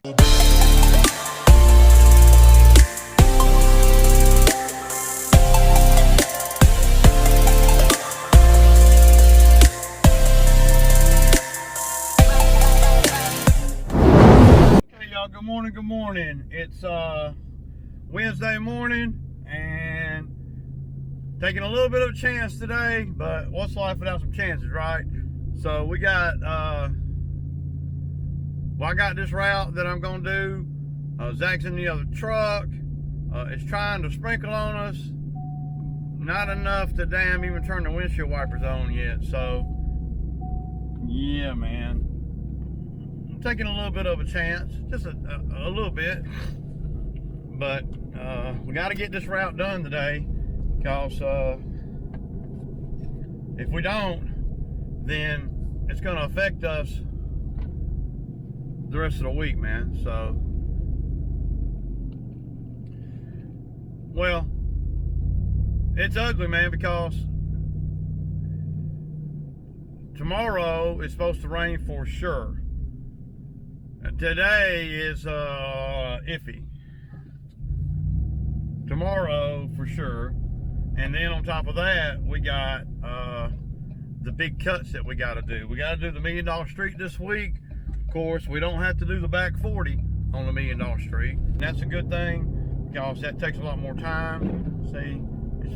Good morning. It's Wednesday morning and taking a little bit of a chance today, but what's life without some chances, right? So we got I got this route that I'm gonna do. Zach's in the other truck. It's trying to sprinkle on us, not enough to damn even turn the windshield wipers on yet. So yeah, man, taking a little bit of a chance, just a little bit, but we got to get this route done today, because if we don't, then it's going to affect us the rest of the week, man. So, well, it's ugly, man, because tomorrow is supposed to rain for sure. Today is iffy. Tomorrow for sure. And then on top of that, we got the big cuts that we got to do. We got to do the $1 Million Street this week. Of course, we don't have to do the back 40 on the $1 Million Street. That's a good thing, because that takes a lot more time. See,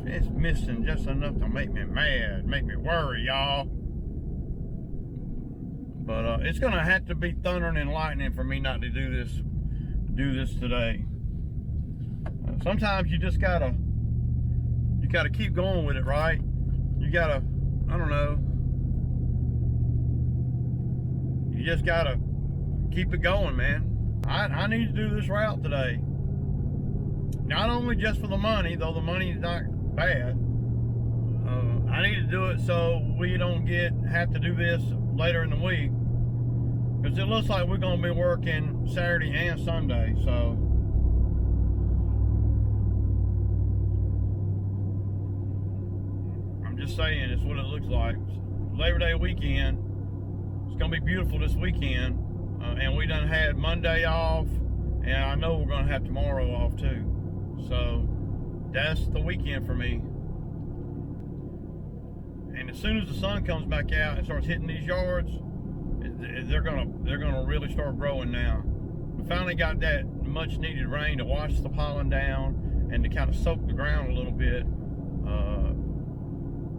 it's missing just enough to make me mad, make me worry, y'all. But it's gonna have to be thundering and lightning for me not to do this today. Sometimes you just gotta keep going with it, right? You gotta, I don't know, you just gotta keep it going, man. I need to do this route today. Not only just for the money, though the money is not bad. I need to do it so we don't have to do this later in the week, because it looks like we're going to be working Saturday and Sunday. So I'm just saying, it's what it looks like. Labor Day weekend, it's going to be beautiful this weekend, and we done had Monday off, and I know we're going to have tomorrow off too. So that's the weekend for me. And as soon as the sun comes back out and starts hitting these yards, they're gonna really start growing now. We finally got that much needed rain to wash the pollen down and to kind of soak the ground a little bit.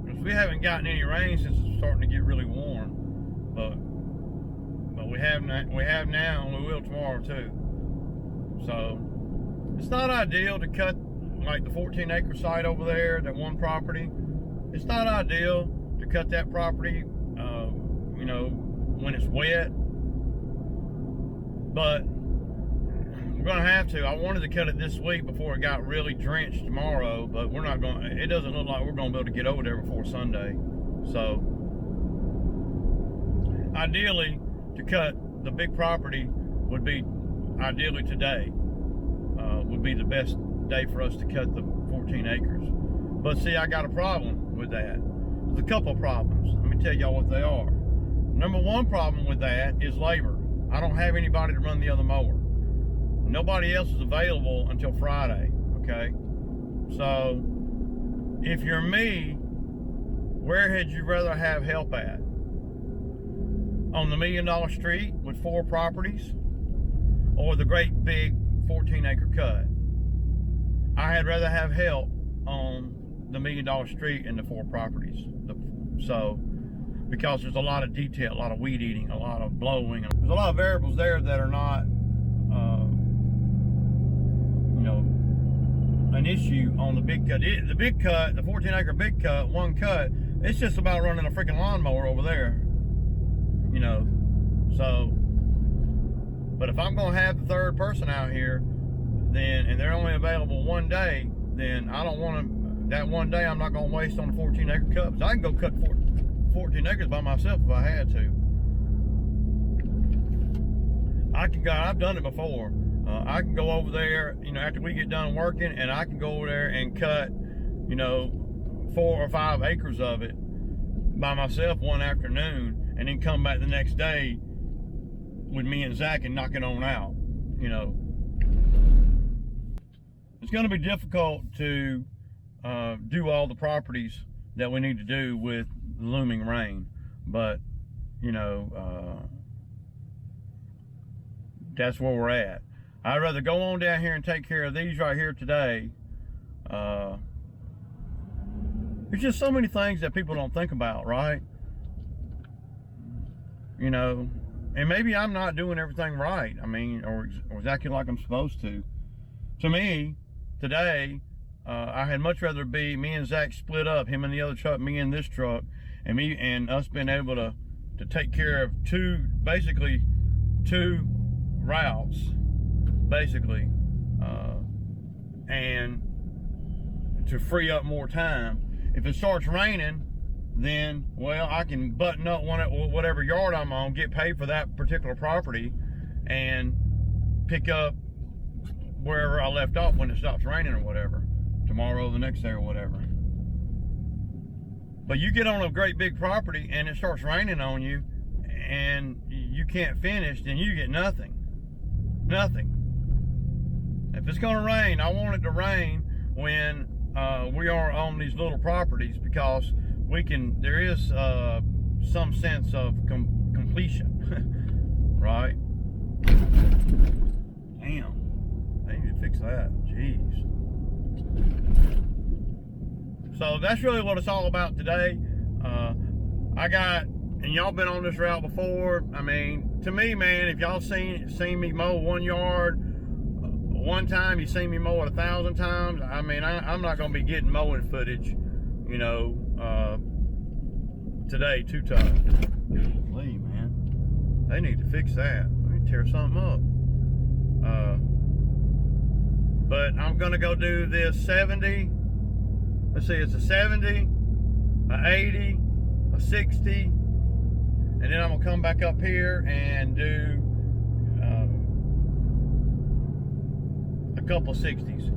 Because we haven't gotten any rain since it's starting to get really warm. But we have now, and we will tomorrow too. So it's not ideal to cut like the 14-acre site over there, that one property. It's not ideal to cut that property, you know, when it's wet, but we're gonna have to. I wanted to cut it this week before it got really drenched tomorrow, but we're not going. It doesn't look like we're gonna be able to get over there before Sunday. So, ideally, to cut the big property would be ideally today. Would be the best day for us to cut the 14 acres. But see, I got a problem with that. There's a couple of problems. Let me tell y'all what they are. Number one problem with that is labor. I don't have anybody to run the other mower. Nobody else is available until Friday, okay? So, if you're me, where had you rather have help at? On the $1 Million Street with 4 properties, or the great big 14-acre cut? I had rather have help on the $1 Million Street and the 4 properties. So, because there's a lot of detail, a lot of weed eating, a lot of blowing. There's a lot of variables there that are not, you know, an issue on the big cut. The big cut, the 14-acre big cut, one cut, it's just about running a freaking lawnmower over there, you know. So, but if I'm gonna have the third person out here, then, and they're only available one day, then I don't want to. That one day I'm not gonna waste on the 14-acre cut. I can go cut 14 acres by myself if I had to. I can go. I've done it before. I can go over there, you know, after we get done working, and I can go over there and cut, you know, 4 or 5 acres of it by myself one afternoon, and then come back the next day with me and Zach and knock it on out. you know, it's going to be difficult to do all the properties that we need to do with looming rain, but you know, that's where we're at. I'd rather go on down here and take care of these right here today. There's just so many things that people don't think about, right? You know, and maybe I'm not doing everything right. I mean, or exactly like I'm supposed to. To me, today, I had much rather be me and Zach split up, him in the other truck, me in this truck, and me and us being able to take care of basically two routes, basically, and to free up more time. If it starts raining, then, well, I can button up whatever yard I'm on, get paid for that particular property, and pick up wherever I left off when it stops raining or whatever, tomorrow, the next day or whatever. But you get on a great big property and it starts raining on you and you can't finish, then you get nothing. Nothing. If it's gonna rain, I want it to rain when we are on these little properties, because there is some sense of completion, right? Damn, I need to fix that, jeez. So that's really what it's all about today. And y'all been on this route before. I mean, to me, man, if y'all seen me mow 1 yard one time, you seen me mow it 1,000 times. I mean, I'm not gonna be getting mowing footage, you know, today too tough. Golly, man, they need to fix that. Let me tear something up. But I'm gonna go do this 70. Let's see, it's a 70, a 80, a 60, and then I'm gonna come back up here and do a couple 60s.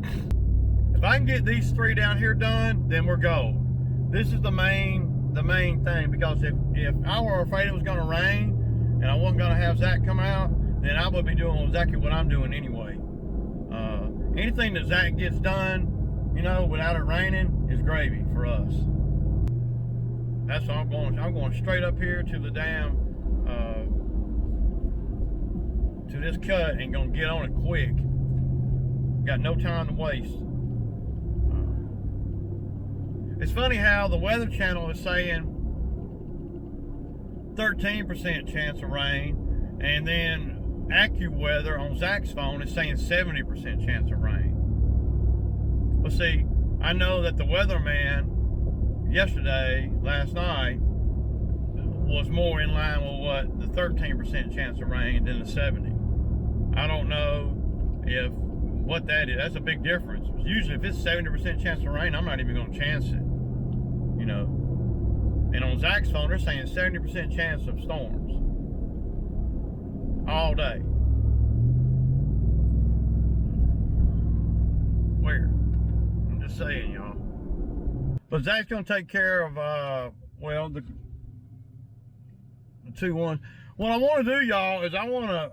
If I can get these 3 down here done, then we're gold. This is the main thing, because if I were afraid it was gonna rain and I wasn't gonna have Zach come out, then I would be doing exactly what I'm doing anyway. Anything that Zach gets done, you know, without it raining, is gravy for us. That's what I'm going straight up here to the damn, to this cut, and gonna get on it quick. Got no time to waste. It's funny how the Weather Channel is saying 13% chance of rain, and then AccuWeather on Zach's phone is saying 70% chance of rain. Well, see, I know that the weatherman last night, was more in line with what the 13% chance of rain than the 70. I don't know what that is. That's a big difference. Usually if it's 70% chance of rain, I'm not even going to chance it, you know. And on Zach's phone, they're saying 70% chance of storms all day. Where? I'm just saying, y'all. But Zach's gonna take care of well, the 2-1. What I want to do, y'all, is I want to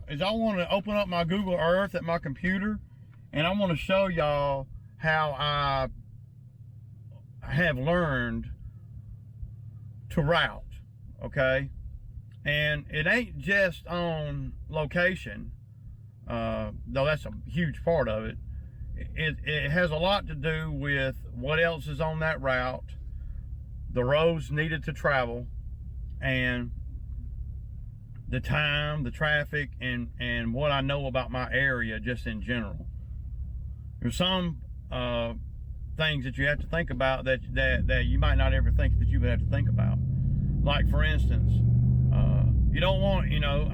open up my Google Earth at my computer, and I want to show y'all how I have learned to route. Okay, and it ain't just on location, though that's a huge part of it. It has a lot to do with what else is on that route, the roads needed to travel, and the time, the traffic, and what I know about my area just in general. There's some things that you have to think about that you might not ever think that you would have to think about. Like, for instance, you don't want, you know,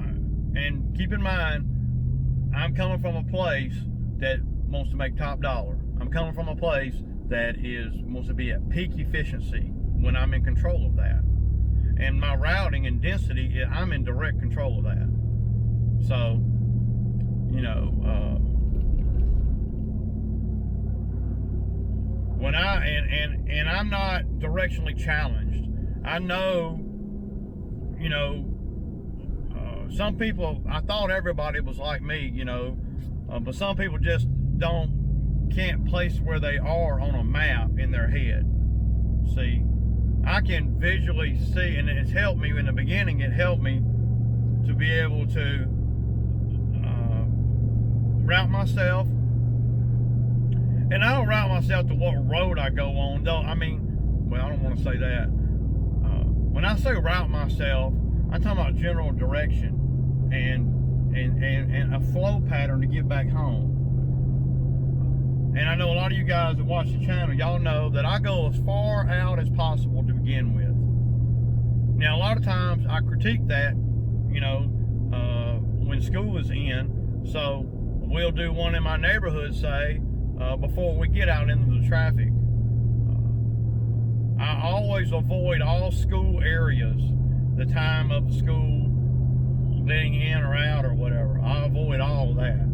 and keep in mind, I'm coming from a place that wants to make top dollar. I'm coming from a place that wants to be at peak efficiency when I'm in control of that. And my routing and density, I'm in direct control of that. So, you know, when and I'm not directionally challenged. I know, you know, some people, I thought everybody was like me, but some people just can't place where they are on a map in their head. See, I can visually see, and it's helped me in the beginning. It helped me to be able to route myself. And I don't route myself to what road I go on, though. I mean, well, I don't want to say that. When I say route myself, I'm talking about general direction and a flow pattern to get back home. And I know a lot of you guys that watch the channel, y'all know that I go as far out as possible to begin with. Now, a lot of times I critique that, when school is in. So we'll do one in my neighborhood, say, before we get out into the traffic. I always avoid all school areas, the time of the school letting in or out or whatever. I avoid all of that.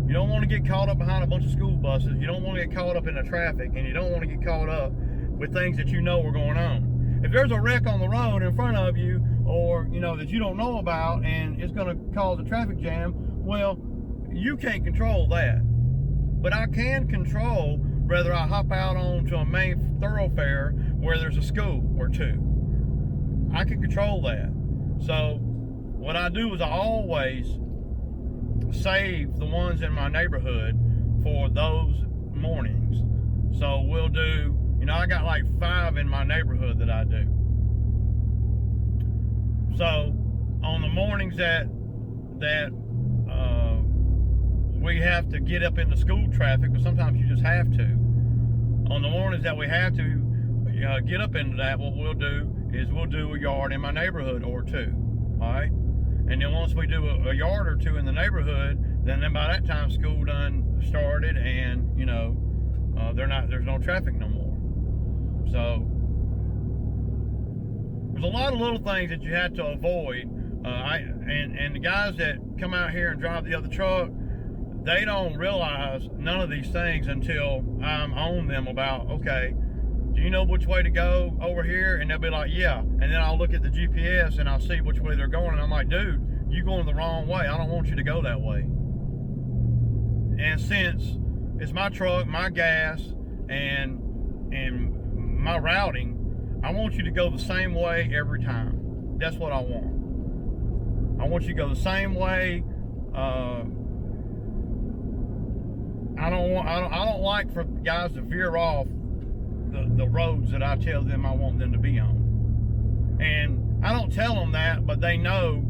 You don't want to get caught up behind a bunch of school buses. You don't want to get caught up in the traffic, and you don't want to get caught up with things that you know are going on. If there's a wreck on the road in front of you, or that you don't know about, and it's going to cause a traffic jam, well, you can't control that. But I can control whether I hop out onto a main thoroughfare where there's a school or two. I can control that. So what I do is I always save the ones in my neighborhood for those mornings. So we'll do, I got like 5 in my neighborhood that I do. So on the mornings that we have to get up in the school traffic, but sometimes you just have to. On the mornings that we have to get up into that, what we'll do is we'll do a yard in my neighborhood or 2, all right? And then once we do a yard or 2 in the neighborhood, then by that time school done started, and there's no traffic no more. So there's a lot of little things that you have to avoid. And the guys that come out here and drive the other truck, they don't realize none of these things until I'm on them about, okay, do you know which way to go over here? And they'll be like, yeah. And then I'll look at the GPS and I'll see which way they're going. And I'm like, dude, you're going the wrong way. I don't want you to go that way. And since it's my truck, my gas, and my routing, I want you to go the same way every time. That's what I want. I want you to go the same way. I don't like for guys to veer off the roads that I tell them I want them to be on. And I don't tell them that, but they know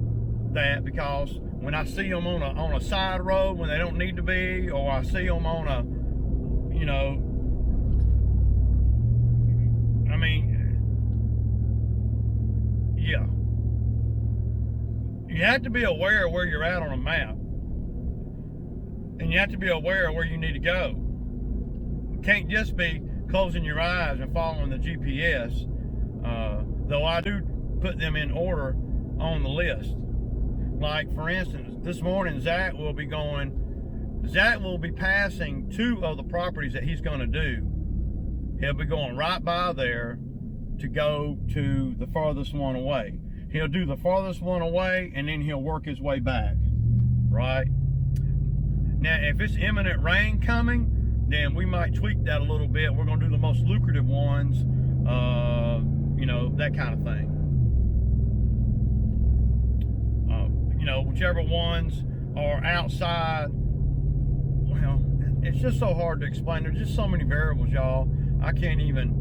that, because when I see them on a side road when they don't need to be, or I see them on a, yeah. You have to be aware of where you're at on a map. And you have to be aware of where you need to go. You can't just be closing your eyes and following the GPS, though I do put them in order on the list. Like, for instance, this morning Zach will be passing 2 of the properties that he's going to do. He'll be going right by there to go to the farthest one away. He'll do the farthest one away, and then he'll work his way back, right? Now, if it's imminent rain coming, then we might tweak that a little bit. We're going to do the most lucrative ones, that kind of thing. Whichever ones are outside, well, it's just so hard to explain. There's just so many variables, y'all. I can't even,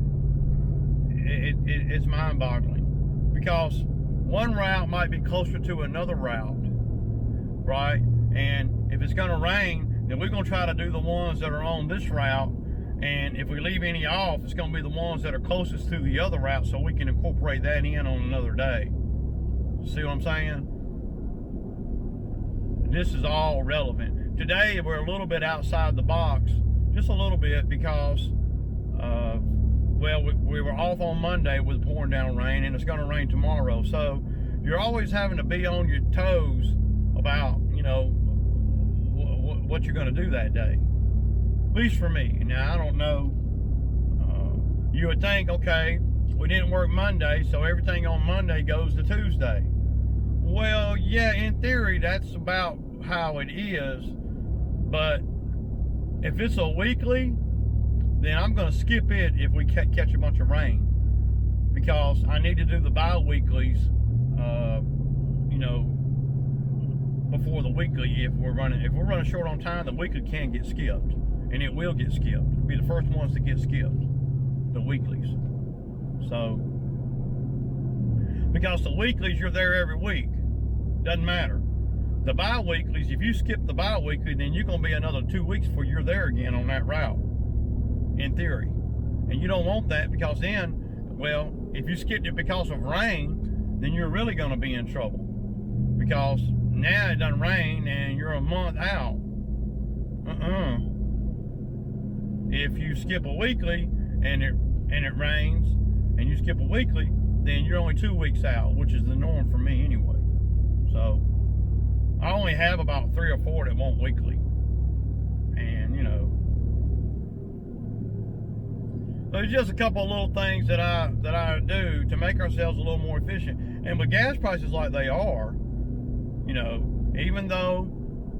it's mind-boggling. Because one route might be closer to another route, right? And if it's going to rain, then we're going to try to do the ones that are on this route. And if we leave any off, it's going to be the ones that are closest to the other route, so we can incorporate that in on another day. See what I'm saying? This is all relevant. Today, we're a little bit outside the box, just a little bit, because, we were off on Monday with pouring down rain, and it's going to rain tomorrow. So you're always having to be on your toes about, what you're going to do that day. At least for me. Now, I don't know. You would think, okay, we didn't work Monday, so everything on Monday goes to Tuesday. Well, yeah, in theory, that's about how it is. But if it's a weekly, then I'm going to skip it if we catch a bunch of rain, because I need to do the bi-weeklies, before the weekly. If we're running short on time, the weekly can get skipped, and it will get skipped. It'll be the first ones to get skipped, the weeklies. So, because the weeklies, you're there every week, doesn't matter. The bi-weeklies, if you skip the bi-weekly, then you're going to be another 2 weeks before you're there again on that route, in theory. And you don't want that, because then, well, if you skipped it because of rain, then you're really going to be in trouble, because now it doesn't rain and you're a month out. If you skip a weekly and it rains and you skip a weekly, then you're only 2 weeks out, which is the norm for me anyway. So I only have about 3 or 4 that want weekly. And there's just a couple of little things that I do to make ourselves a little more efficient. And with gas prices like they are, even though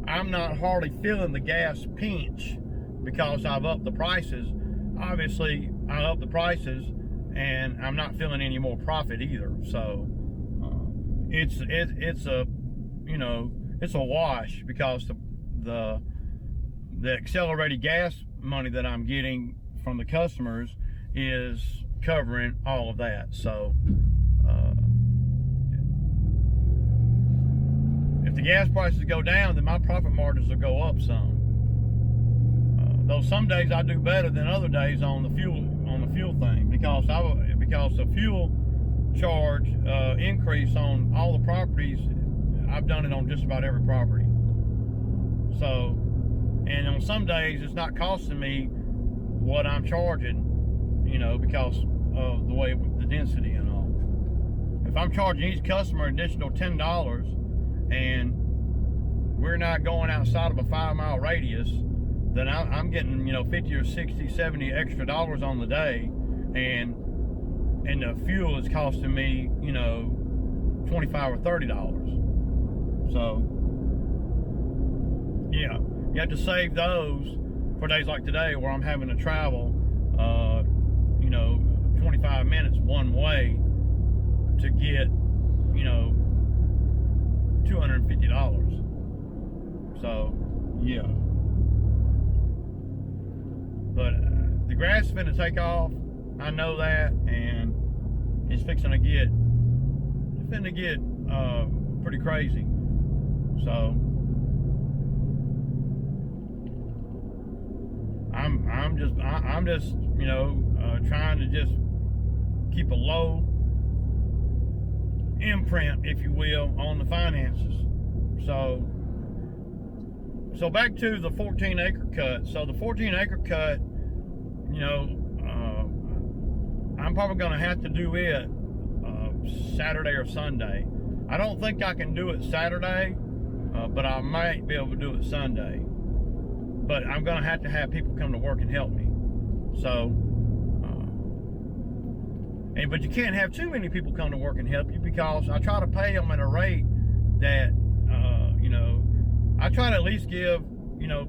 I'm not hardly feeling the gas pinch because I've upped the prices, obviously I upped the prices and I'm not feeling any more profit either. So it's a wash, because the accelerated gas money that I'm getting from the customers is covering all of that. So if the gas prices go down, then my profit margins will go up some. Though some days I do better than other days on the fuel thing, because the fuel charge increase on all the properties, I've done it on just about every property. So, and on some days it's not costing me what I'm charging, because of the way the density and all. If I'm charging each customer an additional $10 and we're not going outside of a 5-mile radius, then I'm getting 50 or 60, 70 extra dollars on the day, and the fuel is costing me $25 or $30. So yeah, you have to save those for days like today where I'm having to travel 25 minutes one way to get $250. So yeah, but the grass is finna take off. I know that, and it's finna get pretty crazy. So I'm just trying to just keep a low imprint, if you will, on the finances. So back to the 14-acre cut. So the 14-acre cut, I'm probably going to have to do it Saturday or Sunday. I don't think I can do it Saturday, but I might be able to do it Sunday. But I'm going to have people come to work and help me. So, but you can't have too many people come to work and help you, because I try to pay them at a rate that, I try to at least give,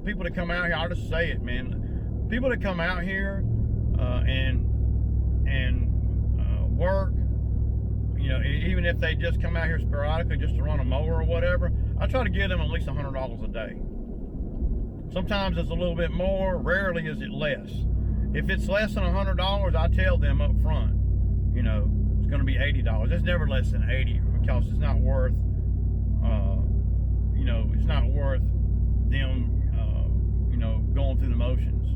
people that come out here, I'll just say it, man. People that come out here and work, even if they just come out here sporadically just to run a mower or whatever, I try to give them at least $100 a day. Sometimes it's a little bit more, rarely is it less. If it's less than $100, I tell them up front, it's going to be $80. It's never less than 80, because it's not worth, it's not worth them, going through the motions.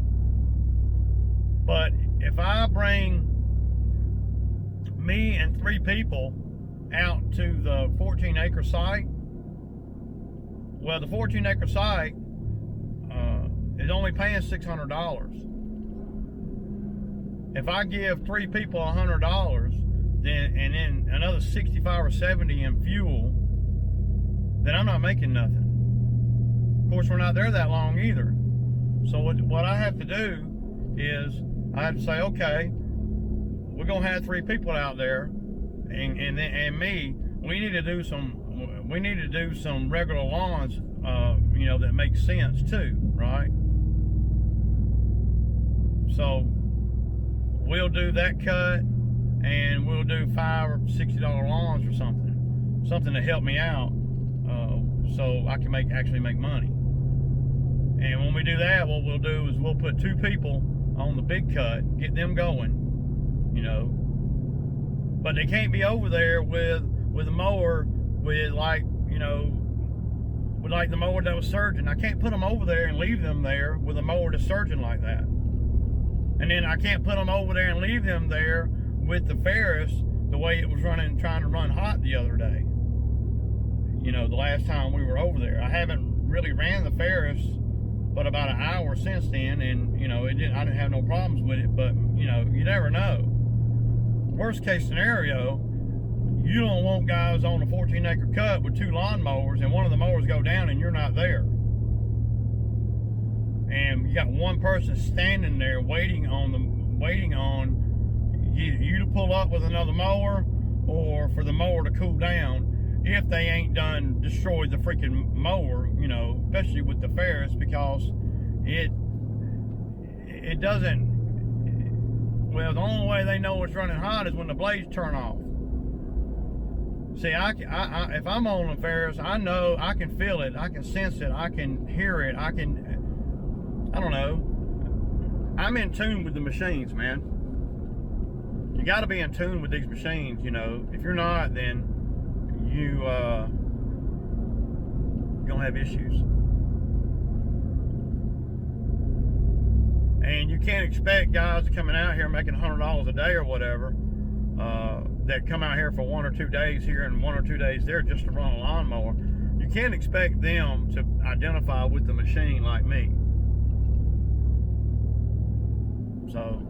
But if I bring me and 3 people out to the 14-acre site, well, the 14-acre site is only paying $600. If I give 3 people $100, and then another 65 or 70 in fuel, then I'm not making nothing. Of course, we're not there that long either. So what I have to do is I have to say, okay, we're gonna have 3 people out there, and me. We need to do some we need to do some regular lawns, you know, that make sense too, right? So we'll do that cut, and we'll do $5 or $60 lawns or something to help me out, so I can actually make money. And when we do that, what we'll do is we'll put 2 people on the big cut, get them going, you know. But they can't be over there with a mower with, like, you know, with like the mower that was surging. I can't put them over there and leave them there with a mower that's surging like that. And then I can't put them over there and leave them there with the Ferris the way it was trying to run hot the other day. You know, the last time we were over there. I haven't really ran the Ferris but about an hour since then, and you know, I didn't have no problems with it, but you know, you never know. Worst case scenario, you don't want guys on a 14-acre cut with 2 lawn mowers and one of the mowers go down and you're not there. And you got one person standing there waiting on you to pull up with another mower, or for the mower to cool down if they ain't done destroyed the freaking mower, you know, especially with the Ferris, because it doesn't, well, the only way they know it's running hot is when the blades turn off. See, if I'm on the Ferris, I know, I can feel it, I can sense it, I can hear it, I don't know. I'm in tune with the machines, man. You got to be in tune with these machines, you know. If you're not, then you're gonna have issues. And you can't expect guys coming out here making $100 a day or whatever, that come out here for 1 or 2 days here and 1 or 2 days there just to run a lawnmower. You can't expect them to identify with the machine like me. So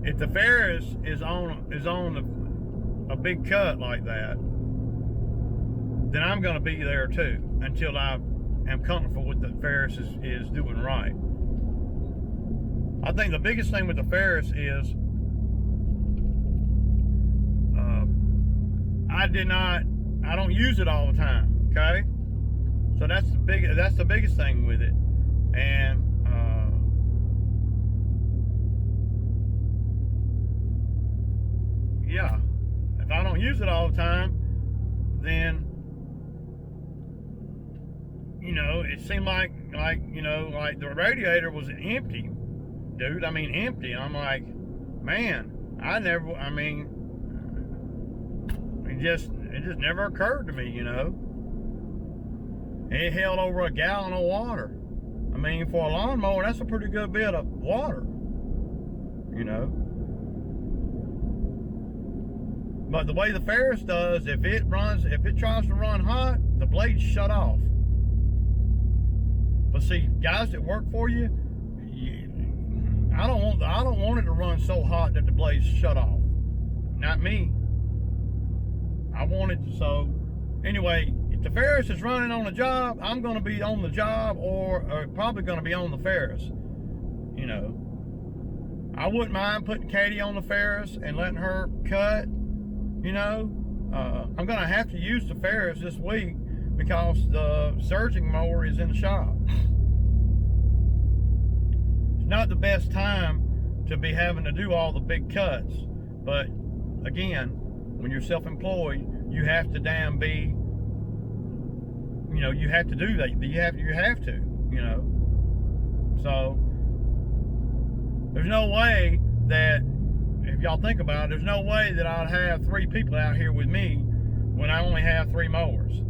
if the Ferris is on a big cut like that, then I'm going to be there too until I am comfortable with the Ferris is doing right. I think the biggest thing with the Ferris is I don't use it all the time, okay? So that's the biggest thing with it. And yeah, if I don't use it all the time, then, you know, it seemed like you know, like the radiator was empty, dude. I mean, empty. And I'm like, man, it just never occurred to me, you know. It held over a gallon of water. I mean, for a lawnmower, that's a pretty good bit of water, you know. But the way the Ferris does, if it tries to run hot, the blades shut off. But see, guys that work for you, I don't want it to run so hot that the blades shut off. Not me. I want it to, so anyway, if the Ferris is running on the job, I'm going to be on the job, or probably going to be on the Ferris. You know, I wouldn't mind putting Katie on the Ferris and letting her cut. You know, I'm going to have to use the Ferris this week because the surging mower is in the shop. It's not the best time to be having to do all the big cuts, but again, when you're self-employed, you have to be, you know, you have to do that. You have to, you know. So there's no way that, if y'all think about it, there's no way that I'd have 3 people out here with me when I only have 3 mowers.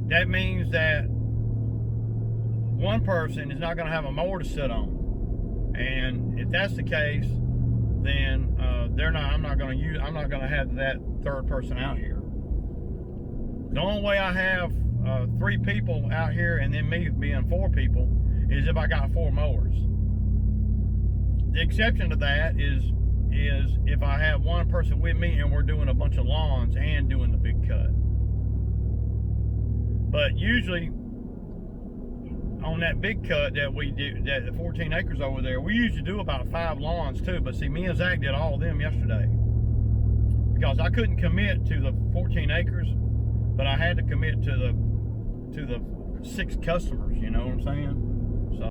That means that one person is not going to have a mower to sit on. And if that's the case, then I'm not going to have that 3rd person out here. The only way I have 3 people out here and then me being 4 people is if I got 4 mowers. The exception to that is if I have one person with me and we're doing a bunch of lawns and doing the big cut. But usually on that big cut that we do, that the 14 acres over there, we usually do about 5 lawns too. But see, me and Zach did all of them yesterday because I couldn't commit to the 14 acres, but I had to commit to the 6 customers. You know what I'm saying?